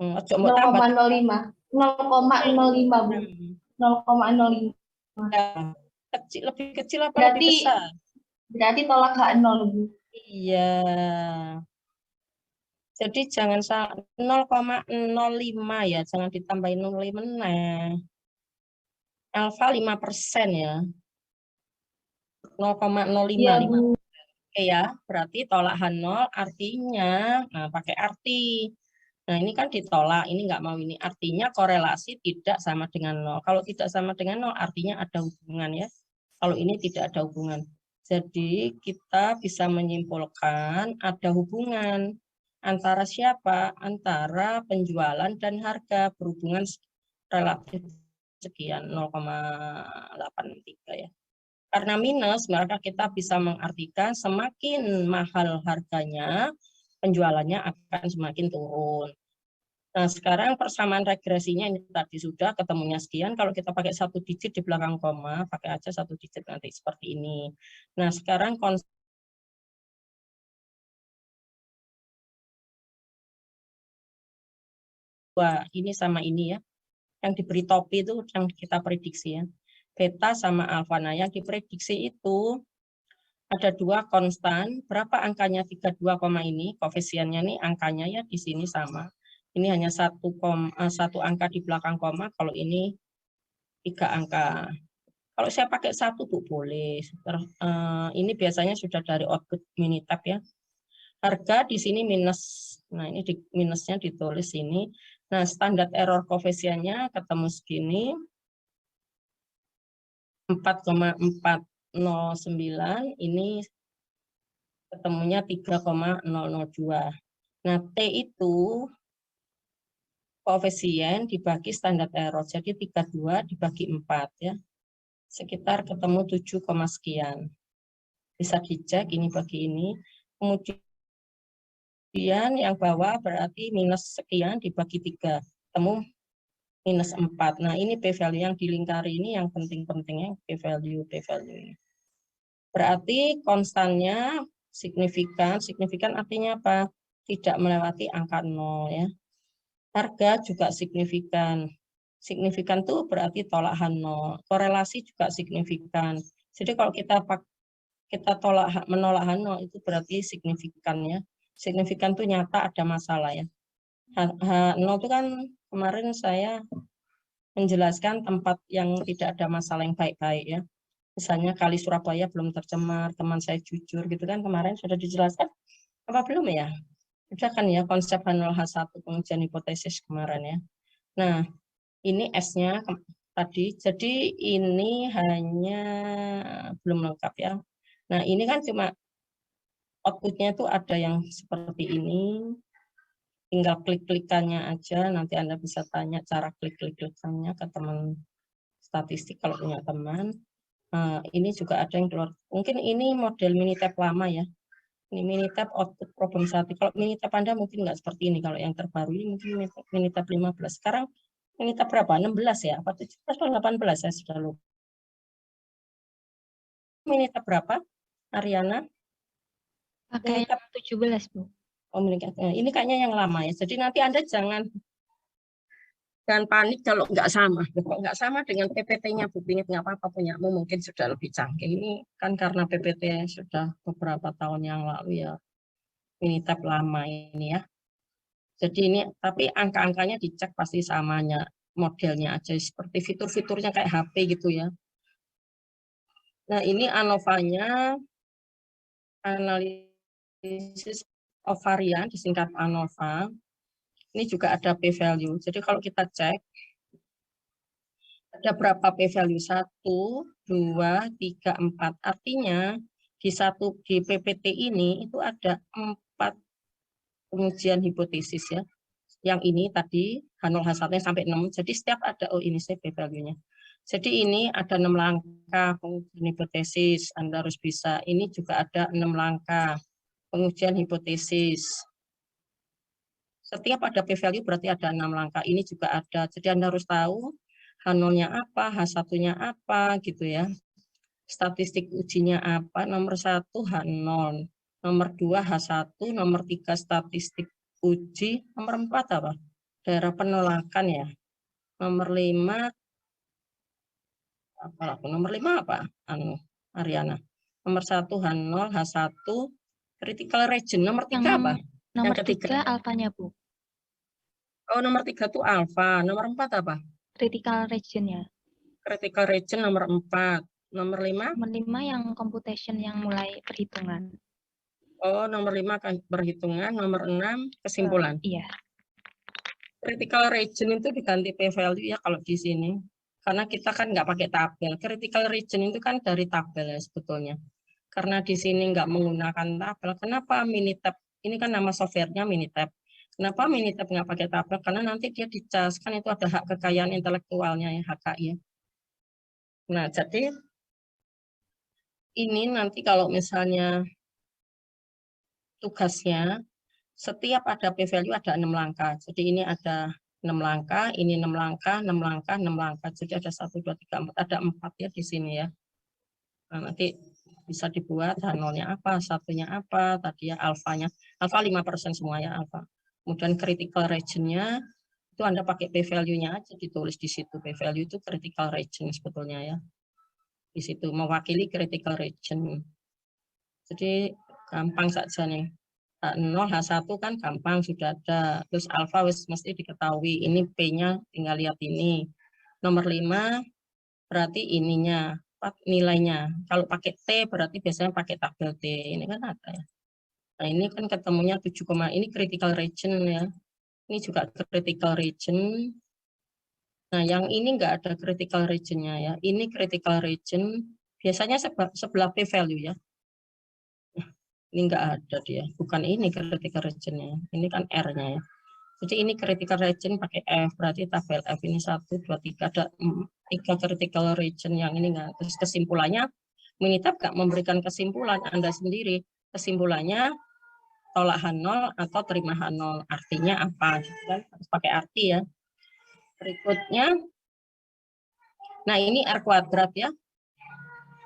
Ojo mau tambah 0,05. 0,05, Bu. 0,05. Kecil, lebih kecil apa lebih besar? Berarti tolak H0, Bu. Iya. Jadi jangan 0,05 ya, jangan ditambahin 0,5. Alfa 5% ya. 0,05. Iya, Bu. Oke ya, berarti tolak H0 artinya, nah pakai arti. Nah ini kan ditolak, ini nggak mau ini. Artinya korelasi tidak sama dengan 0. Kalau tidak sama dengan 0 artinya ada hubungan ya. Kalau ini tidak ada hubungan. Jadi kita bisa menyimpulkan ada hubungan antara siapa? Antara penjualan dan harga berhubungan relatif sekian 0,83 ya. Karena minus, maka kita bisa mengartikan semakin mahal harganya, penjualannya akan semakin turun. Nah, sekarang persamaan regresinya ini tadi sudah ketemunya sekian. Kalau kita pakai satu digit di belakang koma, pakai aja satu digit nanti seperti ini. Nah, sekarang ini sama ini ya. Yang diberi topi itu yang kita prediksi ya. Beta sama alfa. Nah, yang diprediksi itu ada dua konstan, berapa angkanya 32, ini, koefisiennya nih angkanya ya di sini sama. Ini hanya satu angka di belakang koma, kalau ini 3 angka. Kalau saya pakai 1 Bu, boleh. Ini biasanya sudah dari output Minitab ya. Harga di sini minus. Nah, ini minusnya ditulis ini. Nah, standar error koefisiennya ketemu segini. 4,409 ini ketemunya 3,002. Nah, T itu koefisien dibagi standar error. Jadi 32 dibagi 4 ya. Sekitar ketemu 7, sekian. Bisa dicek ini bagi ini. Kemudian yang bawah berarti minus sekian dibagi 3. Ketemu minus 4. Nah, ini p-value yang dilingkari ini yang penting-pentingnya p-value. Berarti konstannya signifikan. Signifikan artinya apa? Tidak melewati angka 0 ya. Harga juga signifikan. Signifikan itu berarti tolak H0. Korelasi juga signifikan. Jadi kalau kita menolak H0 itu berarti signifikan ya. Signifikan itu nyata ada masalah ya. H0 itu kan kemarin saya menjelaskan tempat yang tidak ada masalah yang baik-baik ya. Misalnya kali Surabaya belum tercemar, teman saya jujur gitu kan kemarin sudah dijelaskan. Apa belum ya? Sudah kan ya konsep H0H1 pengujian hipotesis kemarin ya. Nah, ini S-nya tadi. Jadi ini hanya belum lengkap ya. Nah, ini kan cuma outputnya itu ada yang seperti ini. Tinggal klik-klikannya aja. Nanti Anda bisa tanya cara klik-klikannya ke teman statistik kalau punya teman. Ini juga ada yang keluar. Mungkin ini model Minitab lama ya. Ini Minitab output problem statik. Kalau Minitab Anda mungkin nggak seperti ini. Kalau yang terbaru ini mungkin Minitab 15. Sekarang Minitab berapa? 16 ya? Apa 17 atau 18? Saya sudah lupa. Minitab berapa, Ariana? Pakai Minitab 17, Bu. Oh, ini kayaknya yang lama ya. Jadi nanti Anda jangan panik kalau nggak sama. Kalau nggak sama dengan PPT-nya, Bu Pinit nggak apa-apa, punyamu mungkin sudah lebih canggih. Ini kan karena PPT sudah beberapa tahun yang lalu ya. Minitab lama ini ya. Jadi ini, tapi angka-angkanya dicek pasti samanya, modelnya aja seperti fitur-fiturnya kayak HP gitu ya. Nah ini ANOVA-nya, analisis of varian, disingkat ANOVA. Ini juga ada p-value. Jadi kalau kita cek, ada berapa p-value? 1, 2, 3, 4. Artinya di PPT ini itu ada 4 pengujian hipotesis ya. Yang ini tadi H0 H1 sampai 6. Jadi setiap ada ini saya p-value-nya. Jadi ini ada 6 langkah pengujian hipotesis. Anda harus bisa. Ini juga ada 6 langkah pengujian hipotesis. Setiap ada p-value berarti ada 6 langkah. Ini juga ada. Jadi Anda harus tahu H0-nya apa, H1-nya apa gitu ya. Statistik ujinya apa? Nomor 1 H0, nomor 2 H1, nomor 3 statistik uji, nomor 4 apa? daerah penolakan ya. Nomor 5 nomor 5 apa? Ariana. Nomor 1 H0, H1 critical region. Nomor 3 apa? Nomor Yang ketiga. 3 alfanya, Bu. Oh, nomor 3 tuh alfa. Nomor 4 apa? Critical region ya. Critical region nomor 4. Nomor 5? Nomor 5 yang computation yang mulai perhitungan. Oh, nomor 5 kan perhitungan. Nomor 6 kesimpulan. Iya. Critical region itu diganti p-value ya kalau di sini. Karena kita kan nggak pakai tabel. Critical region itu kan dari tabel ya sebetulnya. Karena di sini nggak menggunakan tabel. Kenapa Minitab? Ini kan nama softwarenya Minitab. Kenapa Minitab nggak pakai tabel? Karena nanti dia dicas. Kan itu ada hak kekayaan intelektualnya ya, HKI. Nah, jadi ini nanti kalau misalnya tugasnya, setiap ada p-value ada 6 langkah. Jadi ini ada 6 langkah, ini 6 langkah, 6 langkah, 6 langkah. Jadi ada 1, 2, 3, 4, ada 4 ya di sini ya. Nah, nanti bisa dibuat H0-nya apa, satunya apa, tadi ya alfanya. Alfa 5% semua ya alfa. Kemudian critical region-nya, itu Anda pakai p-value-nya aja, ditulis di situ. P-value itu critical region sebetulnya ya. Di situ mewakili critical region. Jadi gampang saja nih. H0, H1 kan gampang sudah ada. Terus alfa wis mesti diketahui. Ini P-nya tinggal lihat ini. Nomor 5 berarti ininya, nilainya. Kalau pakai T berarti biasanya pakai tabel T. Ini kan ada ya. Nah, ini kan ketemunya 7, ini critical region ya. Ini juga critical region. Nah, yang ini enggak ada critical region-nya ya. Ini critical region biasanya sebelah p-value ya. Ini enggak ada dia, bukan ini critical region-nya. Ini kan R-nya ya. Jadi ini critical region pakai F, berarti tabel F ini 1, 2, 3, ada 3 critical region yang ini enggak. Terus kesimpulannya, Minitab enggak memberikan kesimpulan, Anda sendiri. Kesimpulannya tolak H0 atau terima H0. Artinya apa? Harus pakai arti ya. Berikutnya, nah ini R kuadrat ya.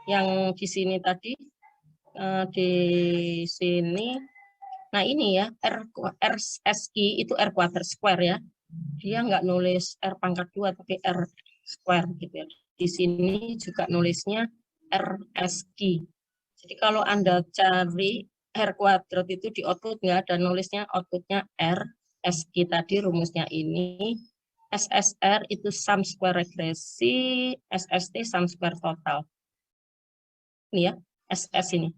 Yang di sini tadi, di sini, nah ini ya, R SI itu R kuadrat square ya. Dia nggak nulis R pangkat 2, tapi R square gitu ya. Di sini juga nulisnya R SI. Jadi kalau Anda cari R kuadrat itu di output nggak ada nulisnya, outputnya R SI tadi rumusnya ini. SSR itu sum square regresi, SST sum square total. Ini ya, SS ini.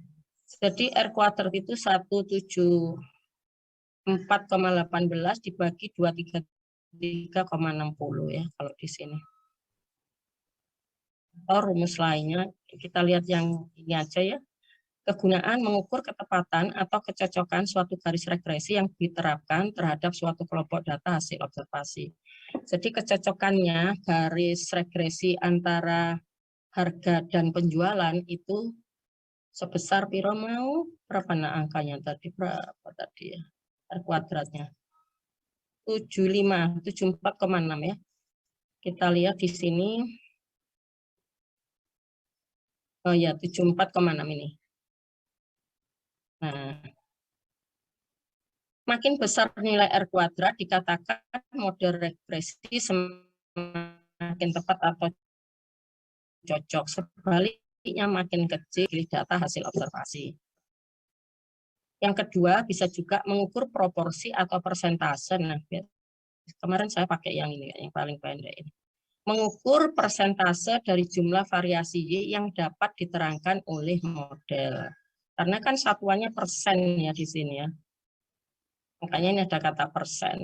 Jadi R kuadrat itu 174,18 dibagi 233,60 ya kalau di sini. Atau rumus lainnya, kita lihat yang ini aja ya. Kegunaan mengukur ketepatan atau kecocokan suatu garis regresi yang diterapkan terhadap suatu kelompok data hasil observasi. Jadi kecocokannya garis regresi antara harga dan penjualan itu sebesar piro mau, berapa nah angkanya tadi, berapa tadi ya, R kuadratnya 74,6 ya. Kita lihat di sini, oh ya 74,6 ini. Nah, makin besar nilai R kuadrat dikatakan model regresi semakin tepat atau cocok. Sebaliknya makin kecil data hasil observasi. Yang kedua bisa juga mengukur proporsi atau persentase. Nah, kemarin saya pakai yang ini, yang paling pendek ini. Mengukur persentase dari jumlah variasi Y yang dapat diterangkan oleh model. Karena kan satuannya persen ya di sini ya. Makanya ini ada kata persen.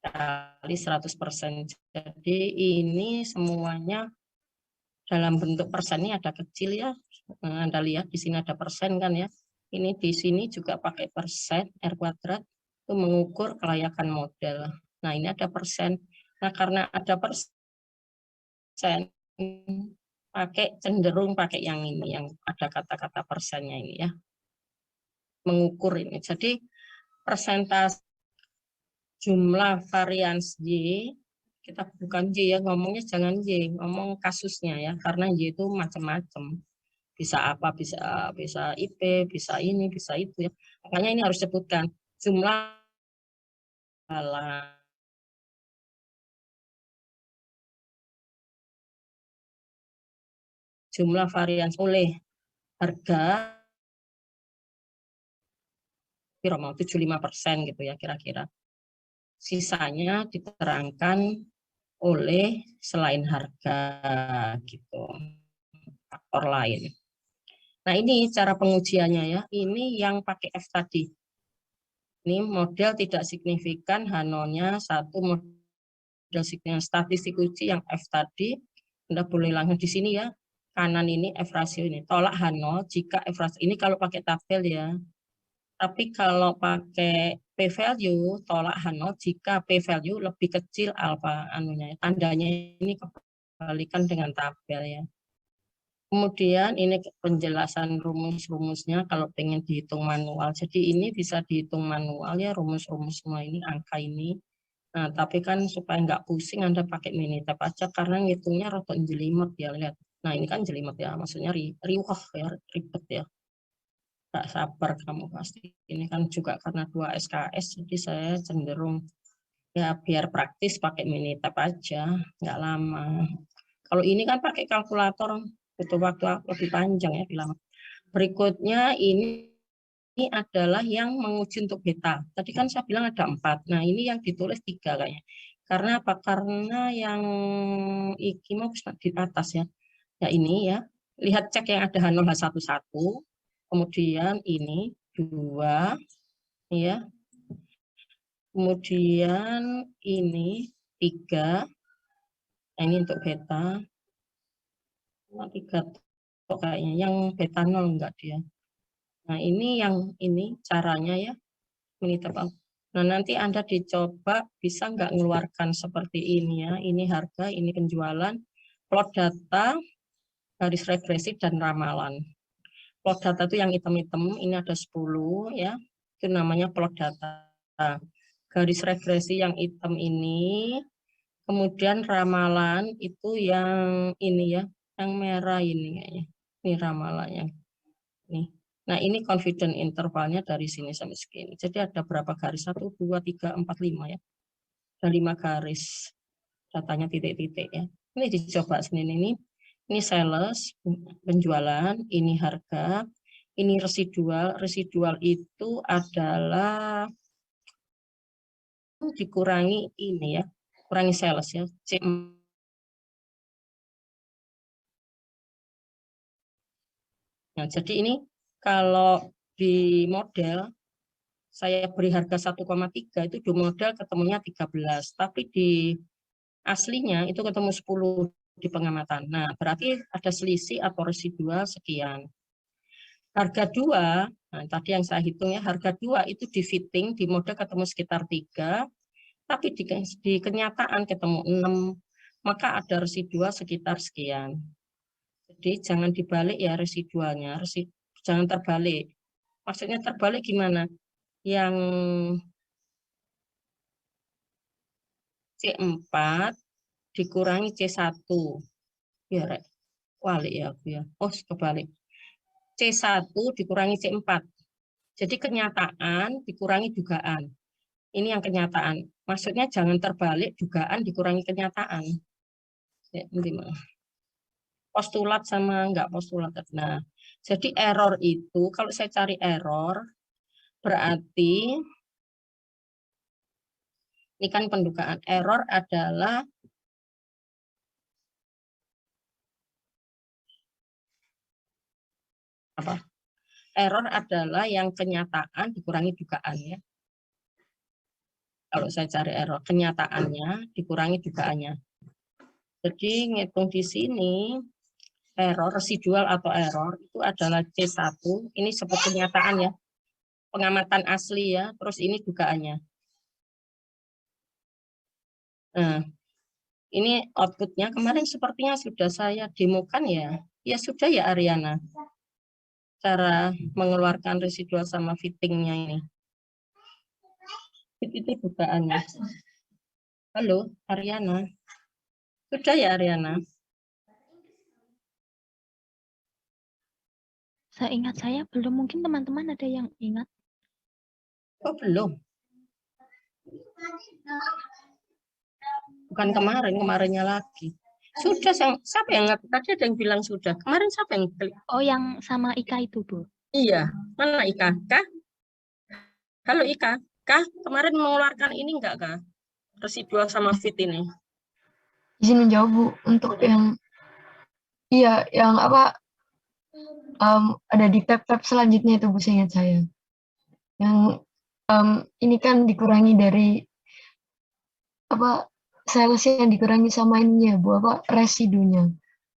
Kali 100%. Jadi ini semuanya dalam bentuk persen, ini ada kecil ya. Anda lihat di sini ada persen kan ya. Ini di sini juga pakai persen R kuadrat itu mengukur kelayakan model. Nah, ini ada persen. Nah, karena ada persen cenderung pakai yang ini, yang ada kata-kata persennya ini ya, mengukur ini. Jadi persentase jumlah varians Y, kita bukan Y ya, ngomongnya jangan Y, ngomong kasusnya ya, karena Y itu macam-macam, bisa apa, bisa IP, bisa ini, bisa itu ya. Makanya ini harus sebutkan jumlah jumlah varian oleh harga 75% gitu ya kira-kira. Sisanya diterangkan oleh selain harga gitu, faktor lain. Nah ini cara pengujiannya ya, ini yang pakai F tadi. Ini model tidak signifikan, H0-nya 1, model signifikan statistik uji yang F tadi. Anda boleh langsung di sini ya, kanan ini F rasio ini, tolak H0 jika F rasio, ini kalau pakai tabel ya. Tapi kalau pakai p-value, tolak H0 jika p-value lebih kecil alfa anunya, tandanya ini kebalikan dengan tabel ya. Kemudian ini penjelasan rumus-rumusnya kalau pengen dihitung manual. Jadi ini bisa dihitung manual ya, rumus-rumus semua ini, angka ini. Nah, tapi kan supaya nggak pusing Anda pakai Minitab aja karena ngitungnya rotok jelimet ya, lihat. Nah, ini kan jelimet ya, maksudnya riwah ya, ribet ya. Nggak sabar kamu pasti. Ini kan juga karena 2 SKS, jadi saya cenderung ya biar praktis pakai Minitab aja, nggak lama. Kalau ini kan pakai kalkulator, butuh waktu lebih panjang ya bilang. Berikutnya ini adalah yang menguji untuk beta. Tadi kan saya bilang ada 4. Nah ini yang ditulis 3 kayaknya. Karena apa? Karena yang mau di atas ya. Ya ini ya. Lihat cek yang ada H0 H11. Kemudian ini 2 ya. Kemudian ini 3. Nah, ini untuk beta. 3 kayaknya. Yang beta 0 enggak dia. Nah, ini yang ini caranya ya. Minitab. Nah, nanti Anda dicoba bisa nggak mengeluarkan seperti ini ya. Ini harga, ini penjualan, plot data, garis regresi, dan ramalan. Plot data itu yang hitam-hitam, ini ada 10 ya. Itu namanya plot data. Garis regresi yang hitam ini, kemudian ramalan itu yang ini ya, yang merah ini kayaknya. Ini ramalannya. Nih. Nah, ini confident intervalnya dari sini sampai segini. Jadi ada berapa garis? 1, 2, 3, 4, 5 ya. Ada 5 garis. Datanya titik-titik ya. Ini dicoba sini ini. Ini sales, penjualan, ini harga, ini residual. Residual itu adalah dikurangi ini ya. Kurangi sales ya. Nah, jadi ini kalau di model saya beri harga 1,3 itu di model ketemunya 13, tapi di aslinya itu ketemu 10 di pengamatan. Nah, berarti ada selisih atau residual sekian. Harga 2, nah tadi yang saya hitungnya harga 2 itu di fitting di model ketemu sekitar 3, tapi di kenyataan ketemu 6, maka ada residual sekitar sekian. Jadi jangan dibalik ya residualnya, jangan terbalik. Maksudnya terbalik gimana? Yang C4 dikurangi C1. Ya, Rek. Walik ya aku ya. Oh, kebalik. C1 dikurangi C4. Jadi kenyataan dikurangi dugaan. Ini yang kenyataan. Maksudnya jangan terbalik dugaan dikurangi kenyataan. Ya, gimana? Postulat sama enggak postulat. Nah, jadi error itu, kalau saya cari error, berarti ini kan pendugaan. Error adalah apa? Error adalah yang kenyataan dikurangi dugaan ya. Kalau saya cari error, kenyataannya dikurangi dugaannya. Jadi ngitung di sini error residual atau error itu adalah C1. Ini sebut kenyataan ya. Pengamatan asli ya, terus ini dugaannya. Nah, ini outputnya kemarin sepertinya sudah saya demokan ya. Ya sudah ya Ariana. Cara mengeluarkan residual sama fittingnya ini. Itu dugaannya. Halo Ariana. Sudah ya Ariana? Seingat saya belum, mungkin teman-teman ada yang ingat. Oh belum. Bukan kemarin, kemarinnya lagi. Sudah, siapa yang ngerti? Tadi ada yang bilang sudah. Kemarin siapa yang klik? Oh, yang sama Ika itu, Bu. Iya, mana Ika? Kah? Halo Ika, Kah kemarin mengeluarkan ini enggak Kah? Residual sama fit ini. Izin menjawab Bu, untuk yang iya yang apa ada di tab-tab selanjutnya itu Bu, seingat saya. Yang ini kan dikurangi dari apa sales yang dikurangi sama ininya Bu, apa residunya.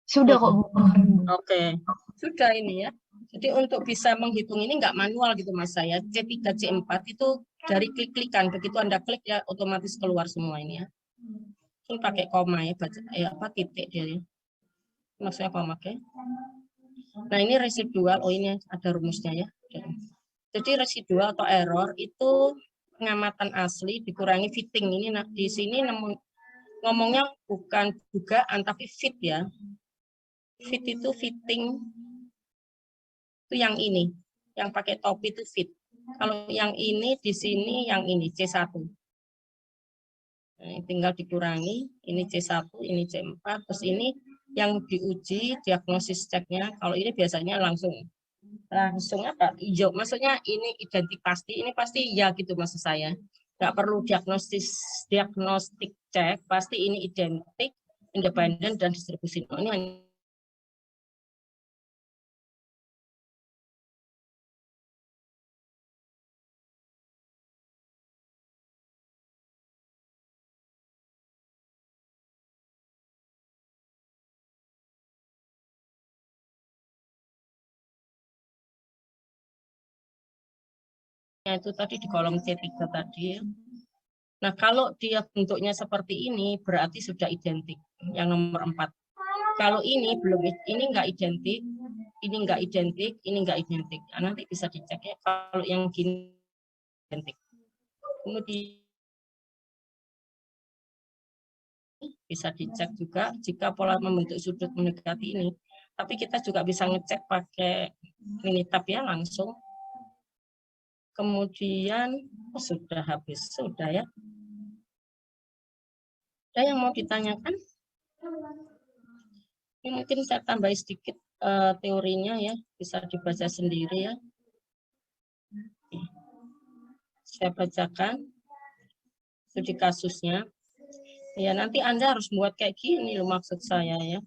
Sudah kok Bu kemarin Bu. Oke, sudah ini ya. Jadi untuk bisa menghitung ini nggak manual gitu Mas saya. C3, C4 itu dari klik-klikan. Begitu Anda klik ya otomatis keluar semua ini ya. Ini pakai koma ya, baca, apa titik dia ya. Maksudnya koma, oke. Nah ini residual, oh ini ada rumusnya ya. Jadi residual atau error itu pengamatan asli dikurangi fitting. Ini di sini ngomongnya bukan dugaan tapi fit ya. Fit itu fitting itu yang ini, yang pakai topi itu fit. Kalau yang ini di sini yang ini C1. Nah, tinggal dikurangi, ini C1, ini C4, terus ini yang diuji diagnosis ceknya. Kalau ini biasanya langsung apa? Hijau. Maksudnya ini identik pasti, ini pasti ya gitu maksud saya. Nggak perlu diagnostik cek, pasti ini identik, independen dan distribusi. Oh, ini itu tadi di kolom C3 tadi. Nah, kalau dia bentuknya seperti ini, berarti sudah identik. Yang nomor 4. Kalau ini belum, ini enggak identik, ini enggak identik, ini enggak identik. Nah, nanti bisa dicek ya. Kalau yang gini identik. Kemudian bisa dicek juga jika pola membentuk sudut mendekati ini. Tapi kita juga bisa ngecek pakai minitab ya langsung. Kemudian sudah habis, sudah ya. Ada yang mau ditanyakan? Ini mungkin saya tambah sedikit teorinya ya, bisa dibaca sendiri ya. Saya bacakan studi kasusnya. Ya nanti Anda harus buat kayak gini loh maksud saya ya.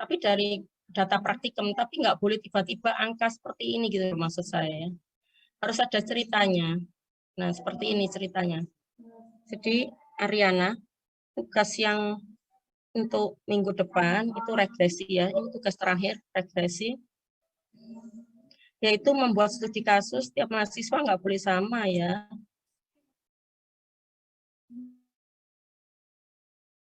Tapi dari data praktikum, tapi nggak boleh tiba-tiba angka seperti ini gitu maksud saya ya. Harus ada ceritanya. Nah seperti ini ceritanya. Jadi Ariana, tugas yang untuk minggu depan itu regresi ya. Ini tugas terakhir regresi. Yaitu membuat studi kasus tiap mahasiswa nggak boleh sama ya.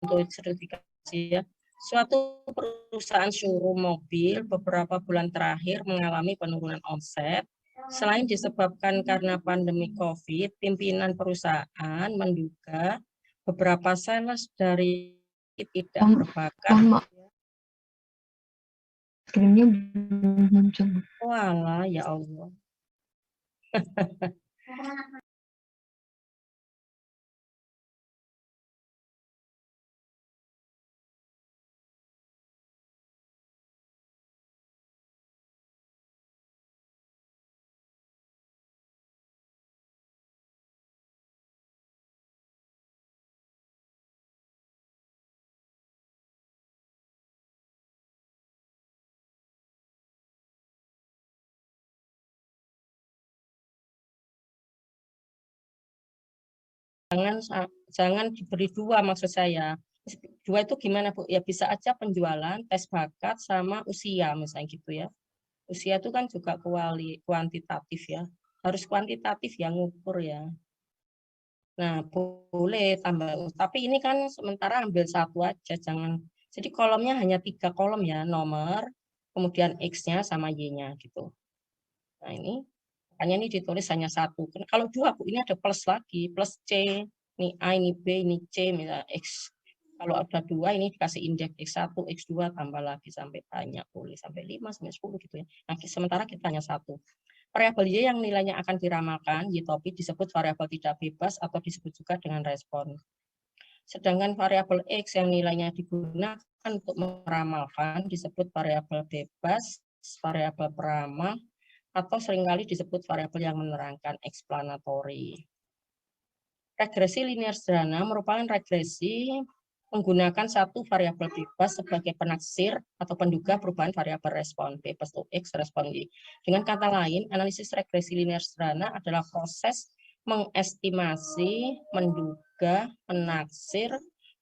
Untuk sertifikasi ya. Suatu perusahaan showroom mobil beberapa bulan terakhir mengalami penurunan omset. Selain disebabkan karena pandemi COVID, pimpinan perusahaan menduga beberapa sales dari tidak berbakat. Screen-nya belum muncul. Walah, ya Allah. Jangan diberi dua maksud saya. Dua itu gimana Bu? Ya bisa aja penjualan, tes bakat, sama usia misalnya gitu ya. Usia itu kan juga kuantitatif ya. Harus kuantitatif yang ngukur ya. Nah boleh tambah. Tapi ini kan sementara ambil satu aja, jangan. Jadi kolomnya hanya 3 kolom ya, nomor, kemudian X-nya sama Y-nya gitu. Nah ini makanya ini ditulis hanya satu. Kalau dua, Bu, ini ada plus lagi, plus C, ini A, ini B, ini C, misalnya X. Kalau ada dua, ini dikasih indeks X1, X2, tambah lagi sampai banyak, boleh sampai 5, sampai 10 gitu ya. Nah, sementara kita hanya satu. Variabel Y yang nilainya akan diramalkan, Y topik disebut variabel tidak bebas atau disebut juga dengan respon. Sedangkan variabel X yang nilainya digunakan untuk meramalkan disebut variabel bebas, variabel peramal, atau seringkali disebut variabel yang menerangkan explanatory. Regresi linear sederhana merupakan regresi menggunakan satu variabel bebas sebagai penaksir atau penduga perubahan variabel respon bebas to X, respon Y. Dengan kata lain, analisis regresi linear sederhana adalah proses mengestimasi, menduga, menaksir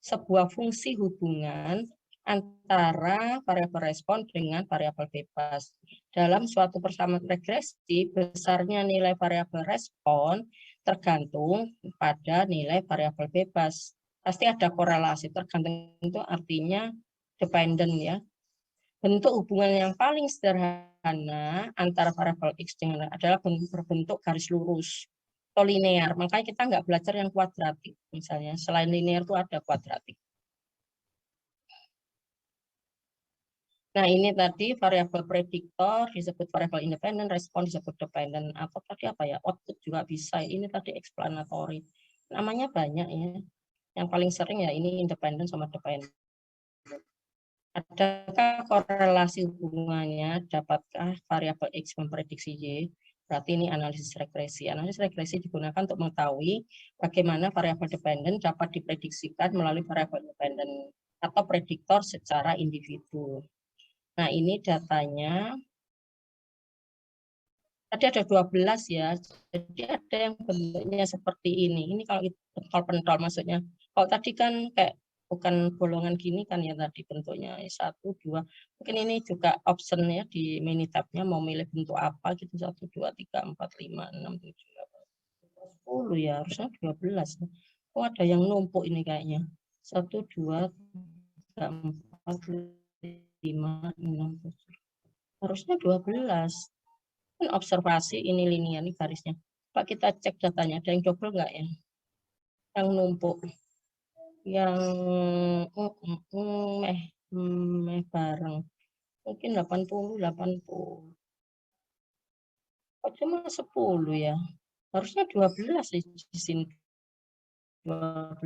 sebuah fungsi hubungan antara variabel respon dengan variabel bebas. Dalam suatu persamaan regresi, besarnya nilai variabel respon tergantung pada nilai variabel bebas. Pasti ada korelasi, tergantung itu artinya dependent ya. Bentuk hubungan yang paling sederhana antara variabel X dengan adalah berbentuk garis lurus atau linear. Makanya kita nggak belajar yang kuadratik misalnya. Selain linear itu ada kuadratik. Nah ini tadi variabel prediktor disebut variabel independen, respon disebut dependent, atau tadi apa ya, output juga bisa. Ini tadi explanatory. Namanya banyak ya. Yang paling sering ya ini independen sama dependent. Adakah korelasi hubungannya? Dapatkah variabel X memprediksi Y? Berarti ini analisis regresi. Analisis regresi digunakan untuk mengetahui bagaimana variabel dependen dapat diprediksikan melalui variabel independen atau prediktor secara individu. Nah, ini datanya. Tadi ada 12 ya. Jadi ada yang bentuknya seperti ini. Ini kalau pentol-pentol maksudnya. Kalau tadi kan kayak bukan bolongan gini kan ya tadi bentuknya 1, 2. Mungkin ini juga option ya di Minitab-nya mau milih bentuk apa gitu 1, 2, 3, 4, 5, 6, 7, 8, 10 ya harusnya 12. Oh ada yang numpuk ini kayaknya. 1, 2, 3, 4, 5, 6, 7. Harusnya 12. Kan observasi ini linear ini garisnya. Pak kita cek datanya ada yang double enggak ya? Yang numpuk. Yang bareng. Mungkin 80, 80. Kok cuma 10 ya? Harusnya 12 di sini. 12.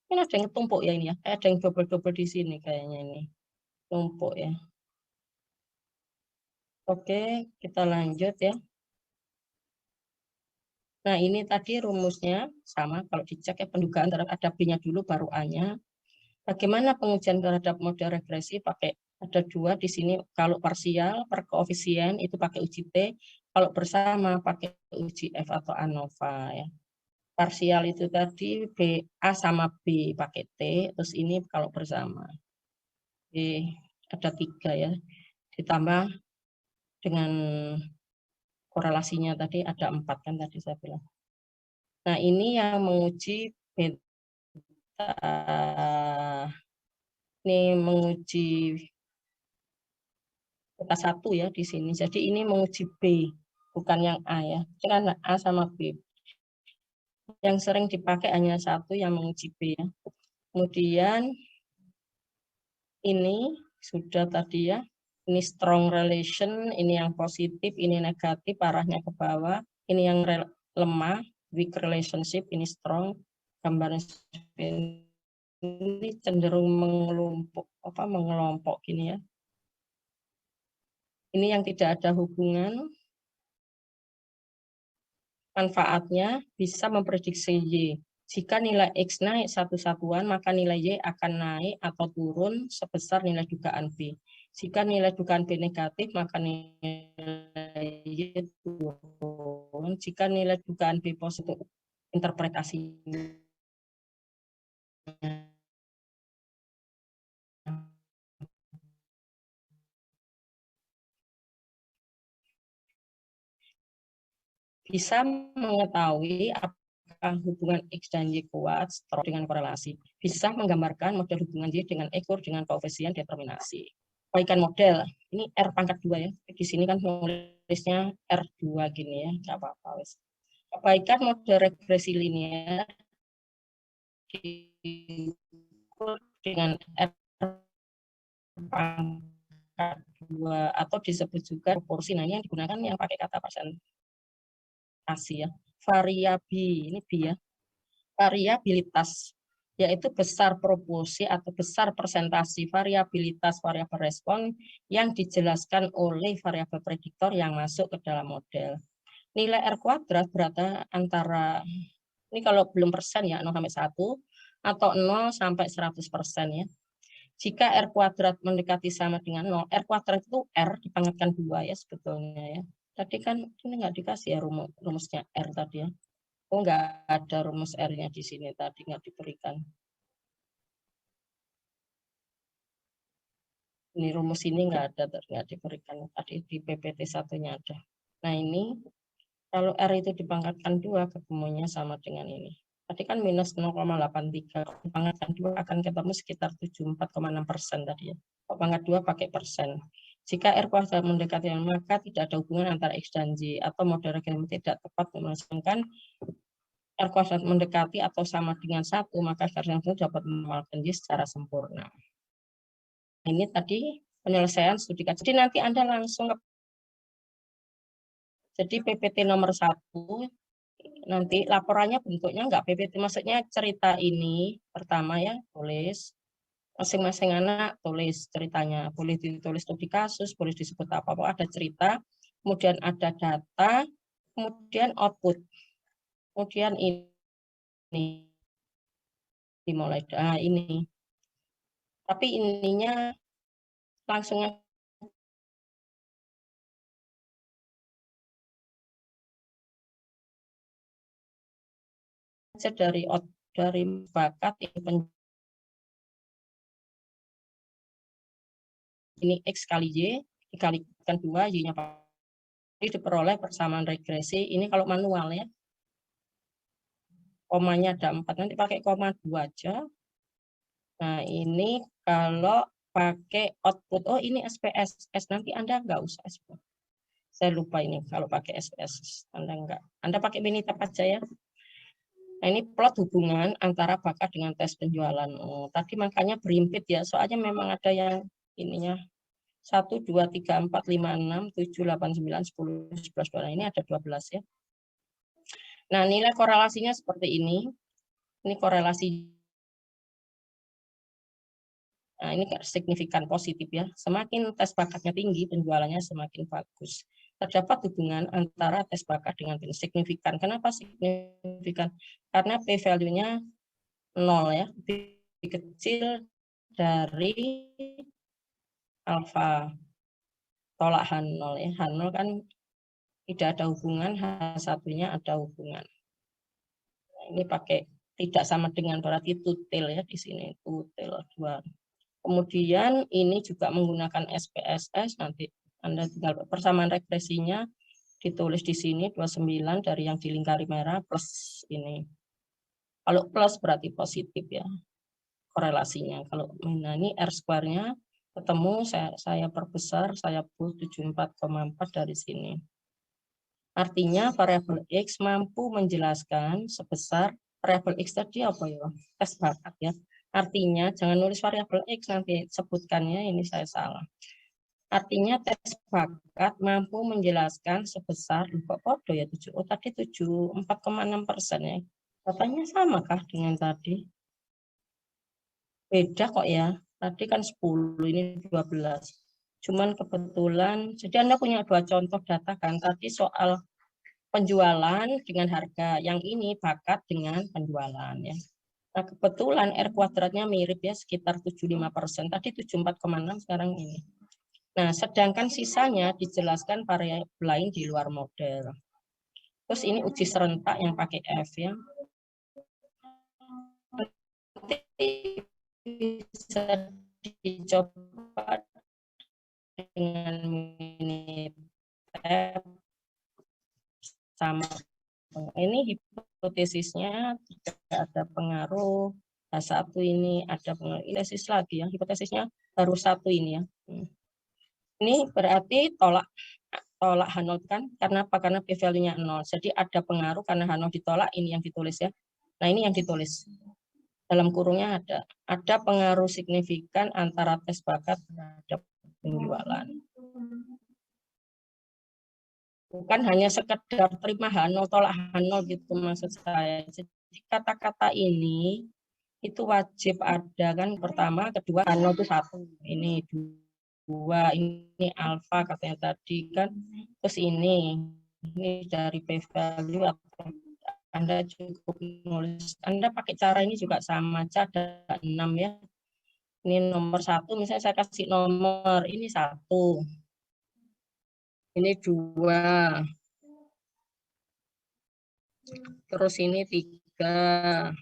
Ini ada yang tumpuk ya ini ya. Ada yang double-double di sini kayaknya ini. Tumpuk ya. Oke, kita lanjut ya. Nah, ini tadi rumusnya sama kalau dicek ya pendugaan terhadap ada B-nya dulu baru A-nya. Bagaimana pengujian terhadap model regresi pakai ada 2 di sini kalau parsial per koefisien itu pakai uji T, kalau bersama pakai uji F atau ANOVA ya. Parsial itu tadi B A sama B pakai T, terus ini kalau bersama. Oke, ada 3 ya. Ditambah dengan korelasinya tadi ada 4 kan tadi saya bilang. Nah, ini yang menguji beta, ini menguji beta 1 ya di sini. Jadi ini menguji B, bukan yang A ya. Kan A sama B. Yang sering dipakai hanya 1 yang menguji B ya. Kemudian ini sudah tadi ya. Ini strong relation, ini yang positif, ini negatif, arahnya ke bawah. Ini yang lemah, weak relationship, ini strong. Gambarnya ini cenderung mengelompok gini ya. Ini yang tidak ada hubungan. Manfaatnya bisa memprediksi Y. Jika nilai X naik satu satuan, maka nilai Y akan naik atau turun sebesar nilai dugaan B. Jika nilai dugaan B negatif, maka nilai Y turun. Jika nilai dugaan B positif, interpretasi bisa mengetahui apakah hubungan X dan Y kuat dengan korelasi. Bisa menggambarkan model hubungan Y dengan ekor dengan koefisien determinasi. Perbaikan model, ini R pangkat 2 ya. Di sini kan nulisnya R2 gini ya, nggak apa-apa. Perbaikan model regresi linear dengan R pangkat 2 atau disebut juga proporsi. Nah, ini yang digunakan yang pakai kata persentase ya. Variabi, ini B ya. Variabilitas. yaitu besar proporsi atau besar persentase variabilitas variabel respon yang dijelaskan oleh variabel prediktor yang masuk ke dalam model. Nilai R kuadrat berada antara, ini kalau belum persen ya, 0 sampai 1, atau 0 sampai 100% ya. Jika R kuadrat mendekati sama dengan 0, R kuadrat itu R dipangkatkan 2 ya sebetulnya ya. Tadi kan ini nggak dikasih ya rumusnya R tadi ya. Oh, nggak ada rumus R-nya di sini tadi, nggak diberikan. Ini rumus ini nggak ada, nggak diberikan. Tadi di PPT satunya ada. Nah ini, kalau R itu dipangkatkan 2, ketemunya sama dengan ini. Tadi kan minus 0,83, dipangkatkan 2 akan ketemu sekitar 74,6% tadi ya. Pangkat 2 pakai persen. Jika R kuadrat mendekati, maka tidak ada hubungan antara X dan Y, atau model regressi tidak tepat memasukkan R kuadrat mendekati atau sama dengan 1, maka garis itu dapat menormalkan Y secara sempurna. Ini tadi penyelesaian studi kajian. Jadi nanti Anda langsung jadi PPT nomor 1, nanti laporannya bentuknya enggak PPT, maksudnya cerita ini pertama ya, tulis. Masing-masing anak tulis ceritanya, boleh ditulis studi kasus, boleh disebut apa-apa, ada cerita, kemudian ada data, kemudian output. Kemudian ini dimulai ini. Tapi ininya langsung aja dari bakat ini X kali Y dikalikan 2, Y-nya diperoleh persamaan regresi. Ini kalau manual ya. Komanya ada 4, nanti pakai koma 2 aja. Nah, ini kalau pakai output, oh ini SPSS, nanti Anda nggak usah SPSS. Saya lupa ini kalau pakai SPSS, Anda nggak. Anda pakai Minitab aja ya. Nah, ini plot hubungan antara bakat dengan tes penjualan. Oh, tadi makanya berimpit ya, soalnya memang ada yang ininya 1, 2, 3, 4, 5, 6, 7, 8, 9, 10, 11, 12. Ini ada 12 ya. Nah, nilai korelasinya seperti ini. Ini korelasi. Nah, ini signifikan positif ya. Semakin tes bakatnya tinggi, penjualannya semakin bagus. Terdapat hubungan antara tes bakat dengan signifikan. Kenapa signifikan? Karena p-value-nya 0 ya, lebih kecil dari alfa. Tolak H0 ya. H0 kan tidak ada hubungan, H1-nya ada hubungan. Nah, ini pakai tidak sama dengan berarti tutil ya di sini, tutil 2. Kemudian ini juga menggunakan SPSS, nanti Anda tinggal persamaan regresinya ditulis di sini 29 dari yang dilingkari merah plus ini. Kalau plus berarti positif ya korelasinya. Kalau ini R square-nya ketemu, saya perbesar, saya buat 74,4 dari sini. Artinya variabel X mampu menjelaskan sebesar variabel X tadi apa ya? Tes bakat ya. Artinya jangan nulis variabel X, nanti sebutkannya ini saya salah. Artinya tes bakat mampu menjelaskan sebesar kok podo ya 7. Oh tadi 4,6% ya. Katanya samakah dengan tadi? Beda kok ya. Tadi kan 10, ini 12. Cuman kebetulan, jadi Anda punya 2 contoh data kan. Tadi soal penjualan dengan harga, yang ini bakat dengan penjualan ya. Nah, kebetulan R kuadratnya mirip ya, sekitar 75%. Tadi 74,6, sekarang ini. Nah, sedangkan sisanya dijelaskan variabel lain di luar model. Terus ini uji serentak yang pakai F ya. Bisa dicoba dengan Minitab sama. Ini hipotesisnya tidak ada pengaruh. H1 ini ada pengaruh. Hipotesis lagi ya. Hipotesisnya baru 1 ini ya. Ini berarti tolak H0 kan. Karena apa? Karena p-value-nya 0. Jadi ada pengaruh karena H0 ditolak, ini yang ditulis ya. Nah, ini yang ditulis. Dalam kurungnya ada pengaruh signifikan antara tes bakat terhadap penjualan. Bukan hanya sekedar terima H0, tolak H0 gitu maksud saya. Jadi kata-kata ini itu wajib ada kan, pertama, kedua, nol itu 1, ini 2, ini alfa katanya tadi kan, terus ini dari p value atau Anda cukup nulis, Anda pakai cara ini juga sama aja, ada 6 ya. Ini nomor 1, misalnya saya kasih nomor, ini 1, ini 2, terus ini 3,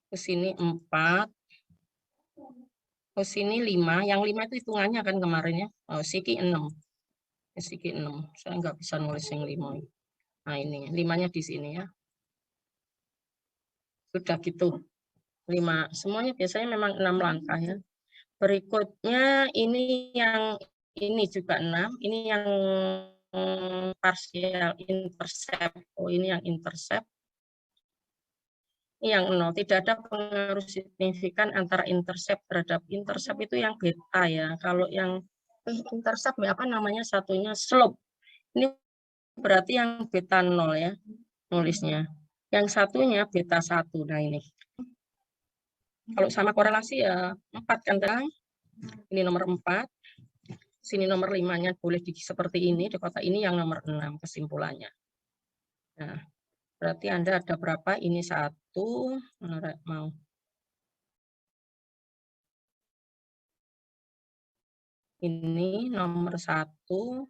terus ini 4, terus ini 5, yang 5 itu hitungannya kan kemarin ya, siki 6, siki 6, saya nggak bisa nulis yang 5. Nah ini, 5-nya di sini ya. Sudah gitu, 5, semuanya biasanya memang 6 langkah ya. Berikutnya ini yang ini juga 6, ini yang partial intercept. Oh, ini yang intercept. Ini yang 0, tidak ada pengaruh signifikan antara intercept terhadap intercept itu yang beta ya. Kalau yang intercept apa namanya satunya slope. Ini berarti yang beta 0 ya nulisnya. Yang satunya beta 1. Nah ini. Kalau sama korelasi ya 4 kan. Ini nomor 4. Sini nomor 5-nya boleh seperti ini, di kotak ini yang nomor 6 kesimpulannya. Nah, berarti Anda ada berapa? Ini 1, mau. Ini nomor 1,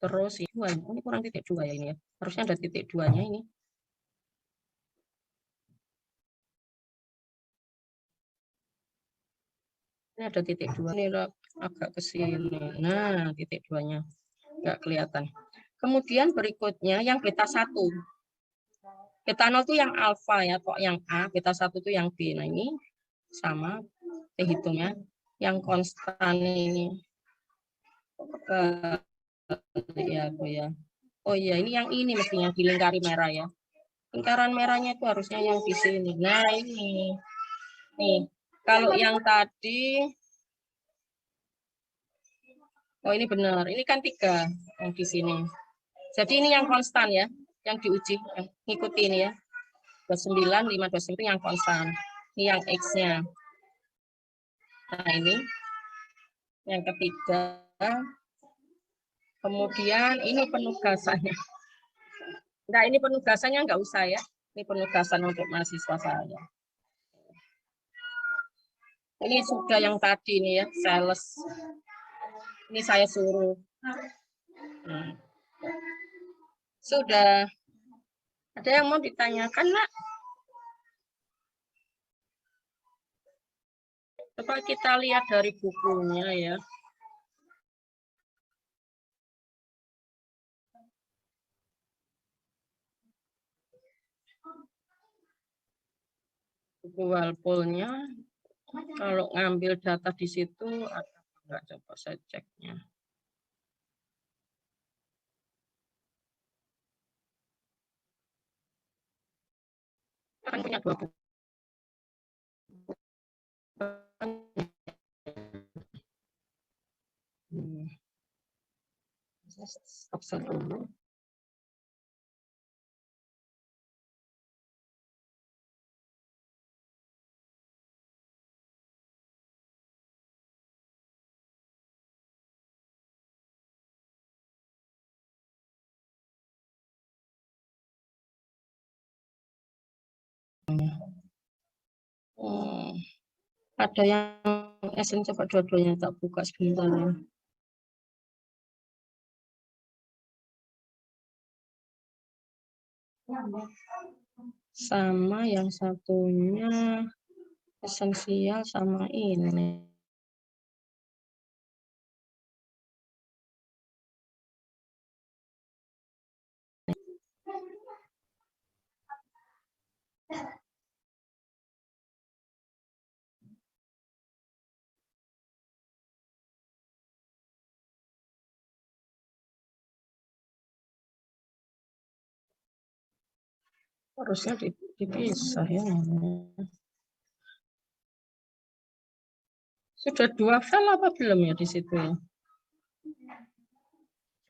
terus ini kurang titik 2 ya ini ya. Harusnya ada titik 2-nya ini. Ini ada titik 2, ini agak ke sini. Nah, titik 2-nya nggak kelihatan. Kemudian berikutnya yang beta 1. Beta 0 itu yang alfa ya, kok yang A, beta 1 itu yang B. Nah, ini sama hitungnya. Yang konstan ini. Ya, oh iya, ini yang ini mestinya dilingkari merah ya. Lingkaran merahnya itu harusnya yang di sini. Nah, ini. Nih, kalau yang tadi oh ini benar, ini kan 3 yang di sini. Jadi ini yang konstan ya, yang diuji, ngikuti ini ya. 29, 5, 29 itu yang konstan. Ini yang X-nya. Nah ini, yang ketiga. Kemudian ini penugasannya. Nah ini penugasannya nggak usah ya. Ini penugasan untuk mahasiswa saya. Ini sudah yang tadi nih ya, sales. Ini saya suruh. Sudah. Ada yang mau ditanyakan, Nak? Coba kita lihat dari bukunya ya. Buku Walpole-nya, kalau ngambil data di situ, ada enggak? Coba saya ceknya. Kan punya 2 buku. Stop dulu. Ada yang SN, coba dua-duanya tak buka sebentar ya. Sama yang satunya esensial sama ini. Harusnya dipisah ya. Sudah 2 file apa belum ya di situ ya?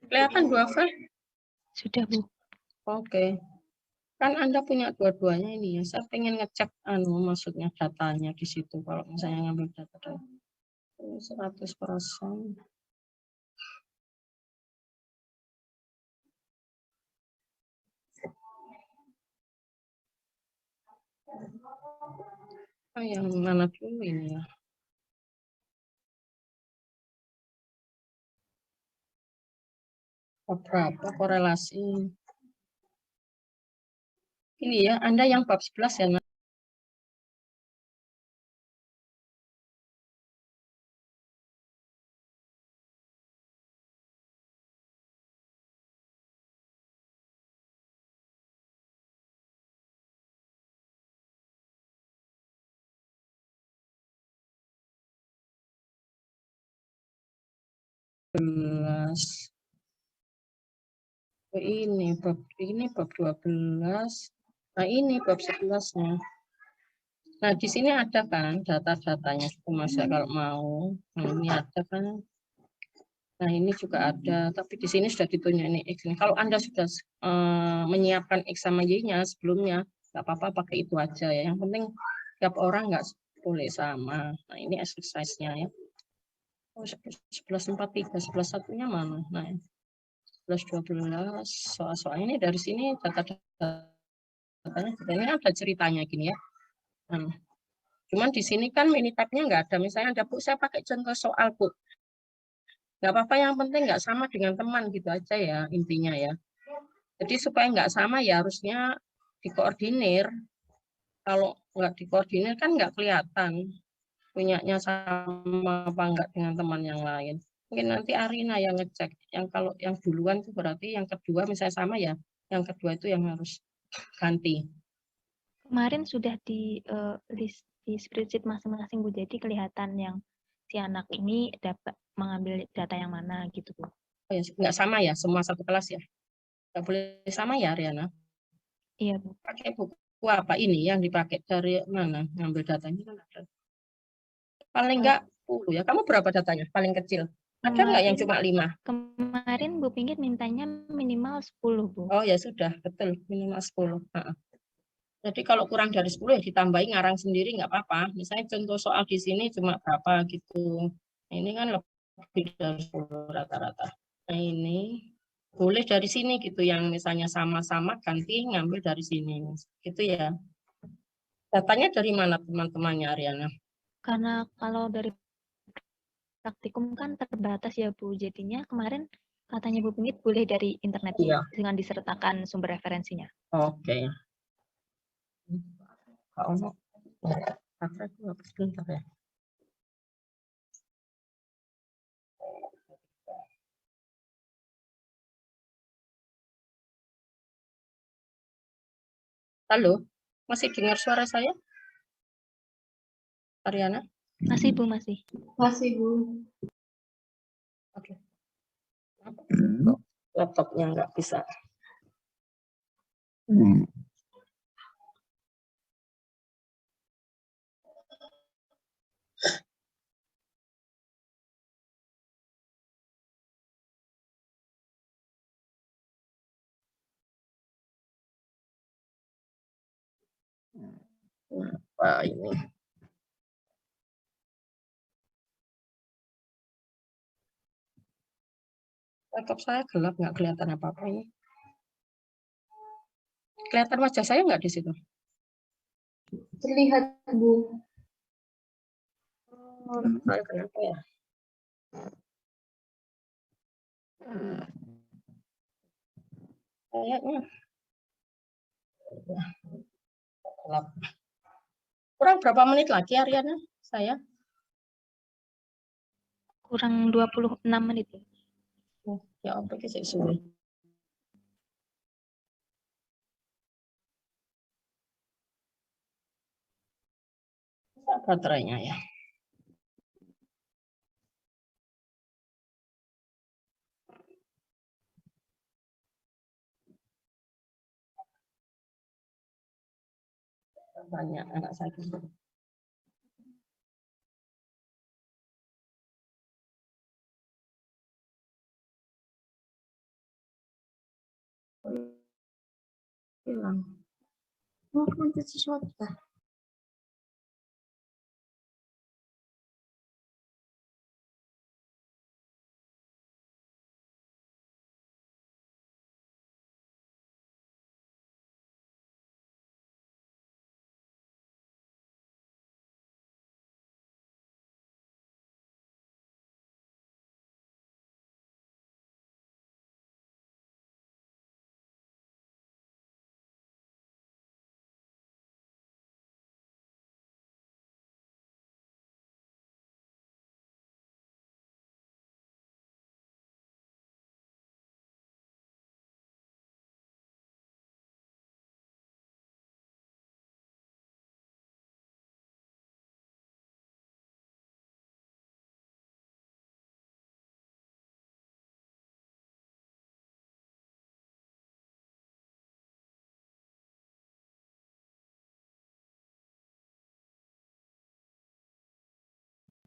Kelihatan 2 file? Sudah, Bu. Oke. Kan Anda punya dua-duanya ini ya. Saya pengen ngecek maksudnya datanya di situ. Kalau misalnya ngambil data 100%. Oh, yang mana dulu ini ya? Berapa korelasi? Ini ya, Anda yang bab 11 ya, Nak? Ini bab 12. Nah, ini bab 11-nya. Nah, di sini ada kan data-datanya Mas kalau mau. Nah, ini ada kan. Nah, ini juga ada, tapi di sini sudah ditunjuk ini X. Kalau Anda sudah menyiapkan X sama Y-nya sebelumnya, nggak apa-apa pakai itu aja ya. Yang penting tiap orang nggak boleh sama. Nah, ini exercise-nya ya. Oh, 1143, 11-1-nya mana? Nah, 11-12, soal-soal ini dari sini data-datanya ini ada ceritanya gini ya. Nah, cuman di sini kan minitabnya nggak ada. Misalnya ada Bu, saya pakai contoh soal Bu. Nggak apa-apa, yang penting nggak sama dengan teman gitu aja ya intinya ya. Jadi supaya nggak sama ya harusnya dikoordinir. Kalau nggak dikoordinir kan nggak kelihatan punyanya sama apa enggak dengan teman yang lain. Mungkin nanti Arina yang ngecek. Yang kalau yang duluan itu berarti yang kedua misalnya sama ya. Yang kedua itu yang harus ganti. Kemarin sudah di list di spreadsheet masing-masing Bu, jadi kelihatan yang si anak ini dapat mengambil data yang mana gitu Bu. Oh ya, nggak sama ya, semua satu kelas ya. Nggak boleh sama ya, Riana. Iya Bu. Pakai buku apa ini yang dipakai dari mana ngambil datanya kan ada. Paling nggak 10 ya. Kamu berapa datanya? Paling kecil. Ada nggak yang cuma 5? Kemarin Bu Pinggit mintanya minimal 10 Bu. Oh ya sudah, betul. Minimal 10. Jadi kalau kurang dari 10 ya ditambahin ngarang sendiri nggak apa-apa. Misalnya contoh soal di sini cuma berapa gitu. Nah, ini kan lebih dari 10 rata-rata. Nah ini boleh dari sini gitu yang misalnya sama-sama ganti ngambil dari sini. Gitu ya. Datanya dari mana teman-temannya Ariana? Karena kalau dari praktikum kan terbatas ya Bu. Jadinya kemarin katanya Bu Pinggit boleh dari internet Bu, Iya. dengan disertakan sumber referensinya. Oke. Kak Ono. Kakak itu apa sebentar ya? Halo, masih dengar suara saya? Ariana? Masih Bu, masih. Masih, Bu. Oke. Laptopnya nggak bisa. Apa ini? Laptop saya gelap, nggak kelihatan apa-apa ini. Kelihatan wajah saya nggak di situ? Terlihat, Bu. Oh, saya kenapa ya? Kayaknya gelap. Kurang berapa menit lagi Ariana? Saya? Kurang 26 menit. Ya, apa sih sulit. Baterainya ya. Banyak anak saya. Hilang. Mau mencet sesuatu kah?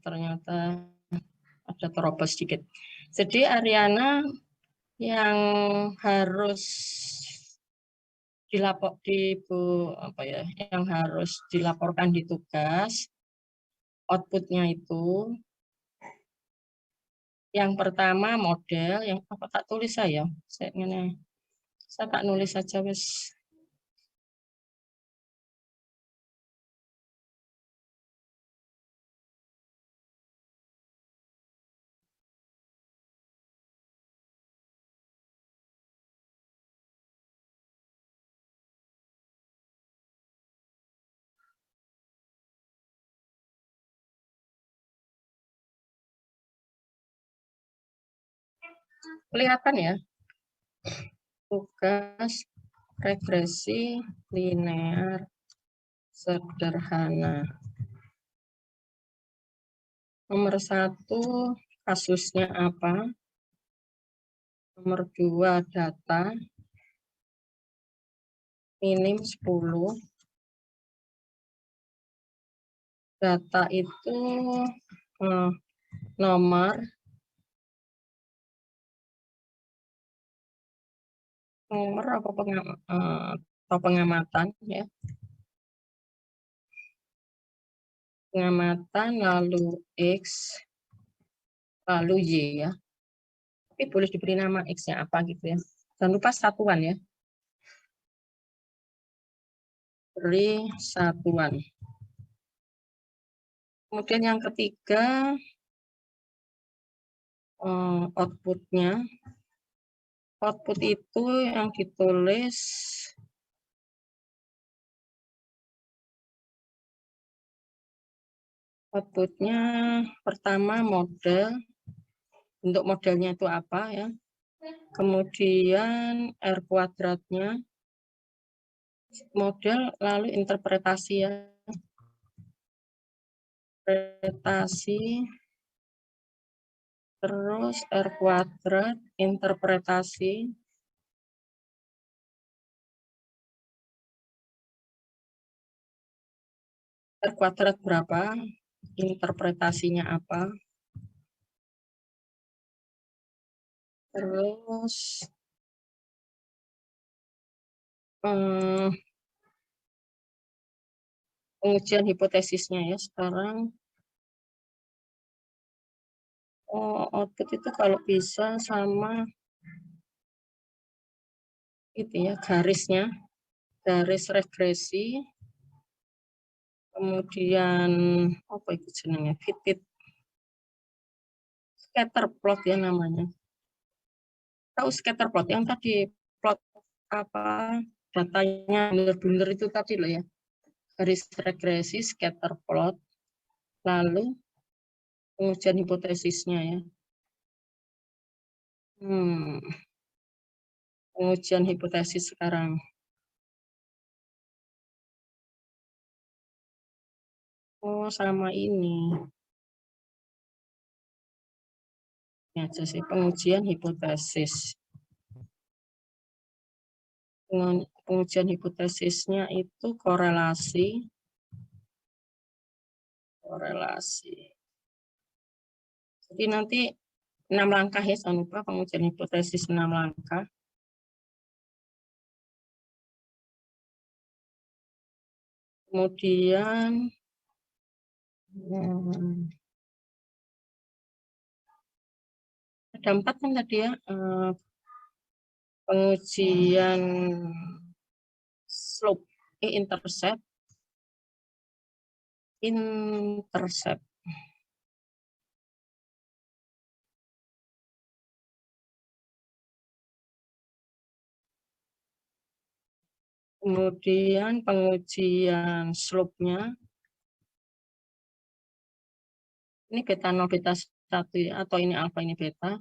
Ternyata ada terobos sedikit. Jadi Ariana yang harus yang harus dilaporkan di tugas, outputnya itu yang pertama model, yang apa tak tulis saya tak nulis saja wes. Kelihatan ya, tugas regresi linear sederhana. Nomor 1 kasusnya apa? Nomor 2 data minim 10. Data itu nomor atau pengamatan ya. Pengamatan lalu X lalu Y ya. Tapi boleh diberi nama X-nya apa gitu ya. Jangan lupa satuan ya. Beri satuan. Kemudian yang ketiga outputnya. Output itu yang ditulis outputnya pertama model, bentuk modelnya itu apa ya, kemudian R kuadratnya, model lalu interpretasi ya, interpretasi, terus R kuadrat, interpretasi, R kuadrat berapa, interpretasinya apa, terus pengujian hipotesisnya ya sekarang. Output itu kalau bisa sama itu ya, garisnya, garis regresi, kemudian apa itu jenengnya, fitted scatter plot ya namanya. Tahu scatter plot yang tadi plot apa datanya bulir-bulir itu tadi loh ya, garis regresi, scatter plot, lalu pengujian hipotesisnya ya. Pengujian hipotesis sekarang. Sama ini. Ini aja sih, pengujian hipotesis. Pengujian hipotesisnya itu korelasi. Jadi nanti 6 langkah ya, jangan lupa pengujian hipotesis 6 langkah. Kemudian ada 4 kan tadi ya, pengujian slope, intercept. Kemudian pengujian slope-nya. Ini beta 0, beta 1 ya, atau ini alfa, ini beta.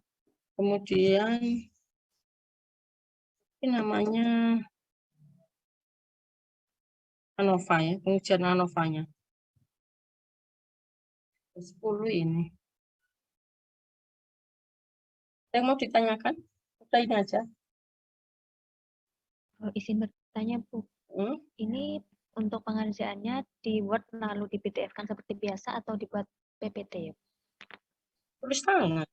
Kemudian ini namanya ANOVA ya, pengujian ANOVA-nya. 10 ini. Yang mau ditanyakan? Udah ini aja. Izin bertanya, Bu. Ini untuk pengerjaannya di Word lalu di PDF-kan seperti biasa atau dibuat PPT ya? Tulis tangan.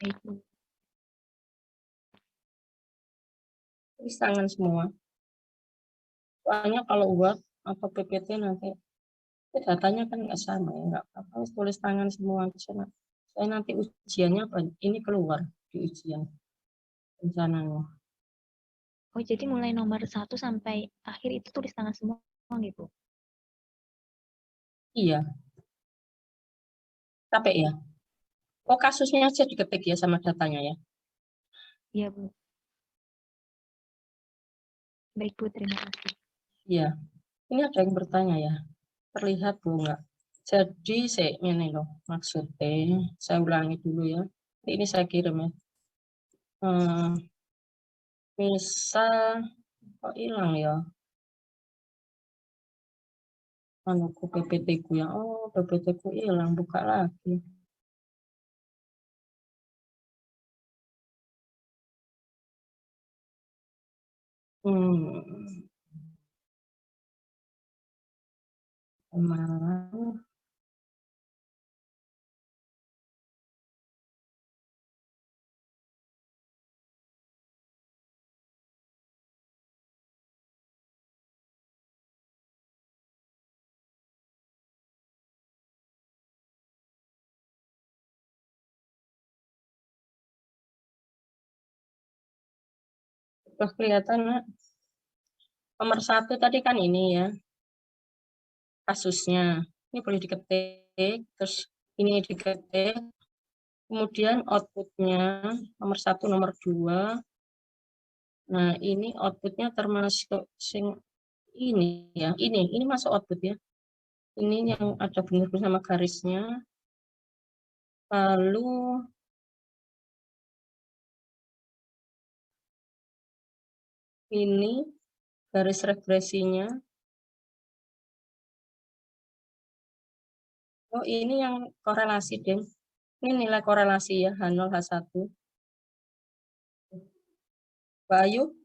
Baik, Bu. Tulis tangan semua. Soalnya kalau Word atau PPT nanti datanya kan nggak sama ya, nggak apa-apa, tulis tangan semua aja. Saya nanti ujiannya apa? Ini keluar di ujian rencananya. Oh, jadi mulai nomor 1 sampai akhir itu tulis tangan semua gitu? Iya. Capek ya? Oh, kasusnya aja diketik ya sama datanya ya? Iya, Bu. Baik, Bu. Terima kasih. Iya. Ini ada yang bertanya ya. Terlihat Bu nggak? Jadi ini loh maksudnya. Saya ulangi dulu ya. Ini saya kirim ya. Misal kok hilang ya? Anuku PPT ku ya. Oh, PPT ku hilang, buka lagi. Kemarin. Sudah kelihatan, Nak? Nomor 1 tadi kan ini ya. Kasusnya. Ini boleh diketik, terus ini diketik. Kemudian outputnya nomor 1, nomor 2. Nah, ini outputnya termasuk ini ya. Ini masuk output ya. Ini yang ada benar sama garisnya. Lalu ini garis regresinya. Oh, ini yang korelasi, Deng. Ini nilai korelasi ya, H0, H1. Bayu.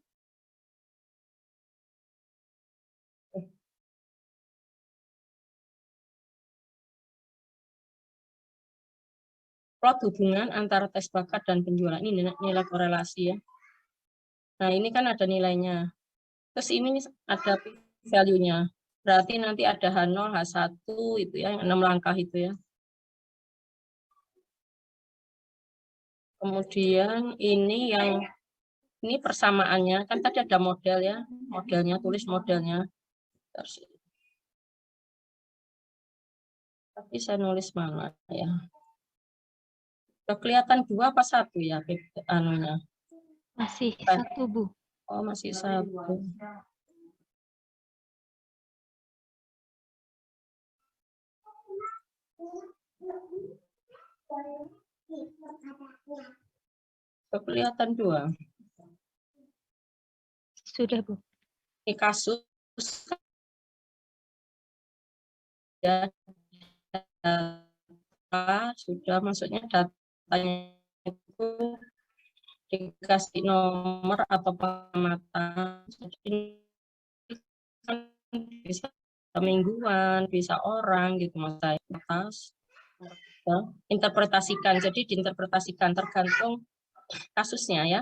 Plot hubungan antara tes bakat dan penjualan. Ini nilai korelasi ya. Nah, ini kan ada nilainya. Terus ini ada value-nya. Berarti nanti ada H0, H1 itu ya, yang 6 langkah itu ya. Kemudian ini persamaannya, kan tadi ada model ya. Modelnya, tulis modelnya. Tapi saya nulis mana ya? Udah kelihatan 2 apa 1 ya anunya? Masih 1, Bu. Oh, masih 1. Udah kelihatan 2. Sudah, Bu. Ini kasus ya, sudah, maksudnya datanya itu dikasih nomor atau pengamatan. Jadi bisa mingguan, bisa orang gitu Mas saya atas ya, interpretasikan. Jadi diinterpretasikan tergantung kasusnya ya.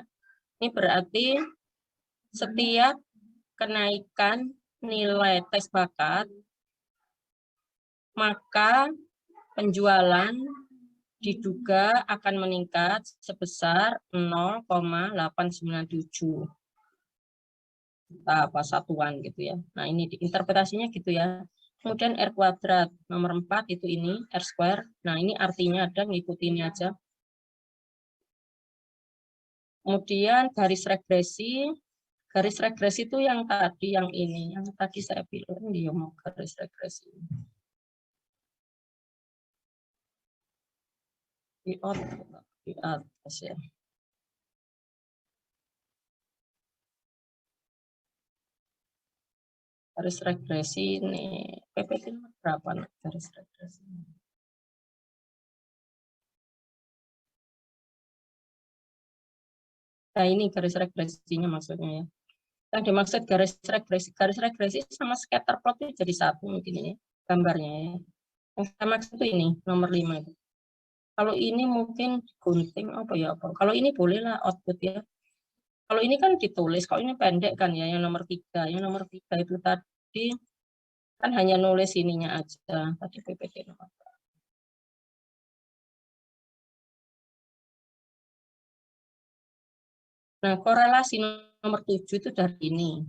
Ini berarti setiap kenaikan nilai tes bakat, maka penjualan diduga akan meningkat sebesar 0,897 apa satuan gitu ya. Nah, ini interpretasinya gitu ya. Kemudian R kuadrat nomor 4 itu ini R square. Nah, ini artinya ada, ngikuti ini aja. Kemudian garis regresi itu yang tadi, yang ini, yang tadi saya bilang dia mau garis regresi. Di atas ya. Garis regresi ini PPT berapa nih garis regresi? Nah, ini garis regresinya maksudnya ya. Yang dimaksud garis regresi sama scatter plot itu jadi satu mungkin ini gambarnya ya. Yang saya maksud itu ini nomor 5 itu. Kalau ini mungkin gunting apa ya apa. Kalau ini bolehlah output ya. Kalau ini kan ditulis, kalau ini pendek kan ya, yang nomor 3. Yang nomor 3 itu tadi kan hanya nulis ininya aja. Tadi PPT nomor. Nah, korelasi nomor 7 itu dari ini.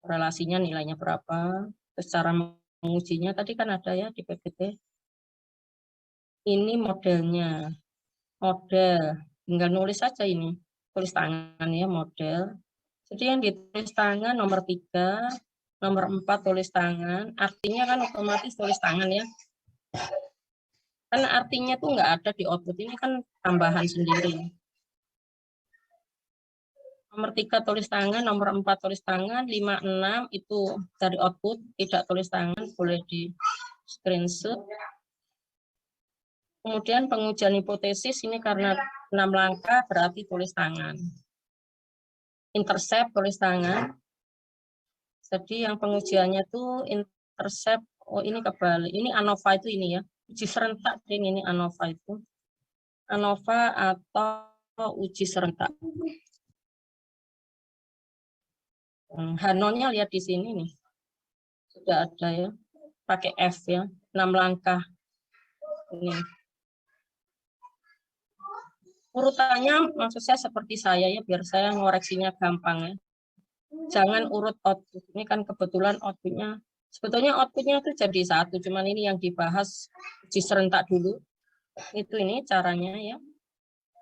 Korelasinya nilainya berapa, terus cara mengujinya tadi kan ada ya di PPT. Ini modelnya. Model, tinggal nulis saja ini. Tulis tangan ya, model. Jadi yang ditulis tangan nomor 3, nomor 4 tulis tangan, artinya kan otomatis tulis tangan ya. Karena artinya tuh nggak ada di output, ini kan tambahan sendiri. Nomor 3 tulis tangan, nomor 4 tulis tangan, 5, 6 itu dari output, tidak tulis tangan, boleh di screenshot. Kemudian pengujian hipotesis ini karena 6 langkah berarti tulis tangan. Intercept tulis tangan. Jadi yang pengujiannya tuh intercept, oh ini kebalik, ini ANOVA itu ini ya, uji serentak ini ANOVA itu. ANOVA atau uji serentak. Hanonya lihat di sini nih. Sudah ada ya, pakai F ya, 6 langkah. Ini. Urutannya maksud saya seperti saya ya, biar saya ngoreksinya gampang ya. Jangan urut output. Ini kan kebetulan outputnya, sebetulnya outputnya itu jadi satu, cuman ini yang dibahas uji serentak dulu. Itu ini caranya ya.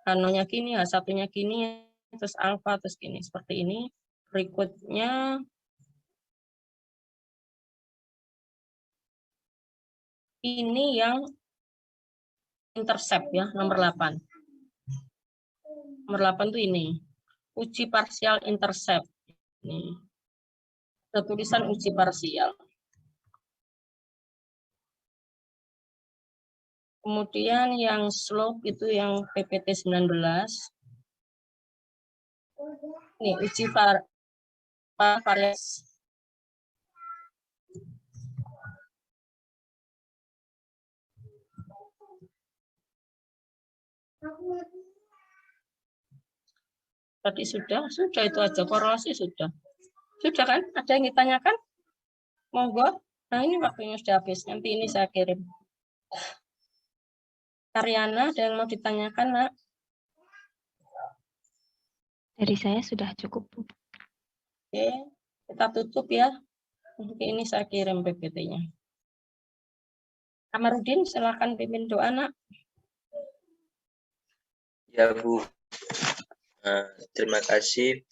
Hanonya gini, H1-nya gini, terus alfa, terus gini. Seperti ini. Berikutnya, ini yang intercept ya, nomor 8. Nomor 8 itu ini. Uji parsial intercept. Ini. Tulisan uji parsial. Kemudian yang slope itu yang PPT 19. Ini uji variasi. Tadi sudah itu aja, korelasi sudah. Sudah kan? Ada yang ditanyakan? Monggo. Nah, ini waktunya sudah habis. Nanti ini saya kirim. Karyana, ada yang mau ditanyakan, Nak? Dari saya sudah cukup, Bu. Oke, kita tutup ya. Nanti ini saya kirim PPT-nya. Kamarudin, silakan pimpin doa, Nak. Ya, Bu. Terima kasih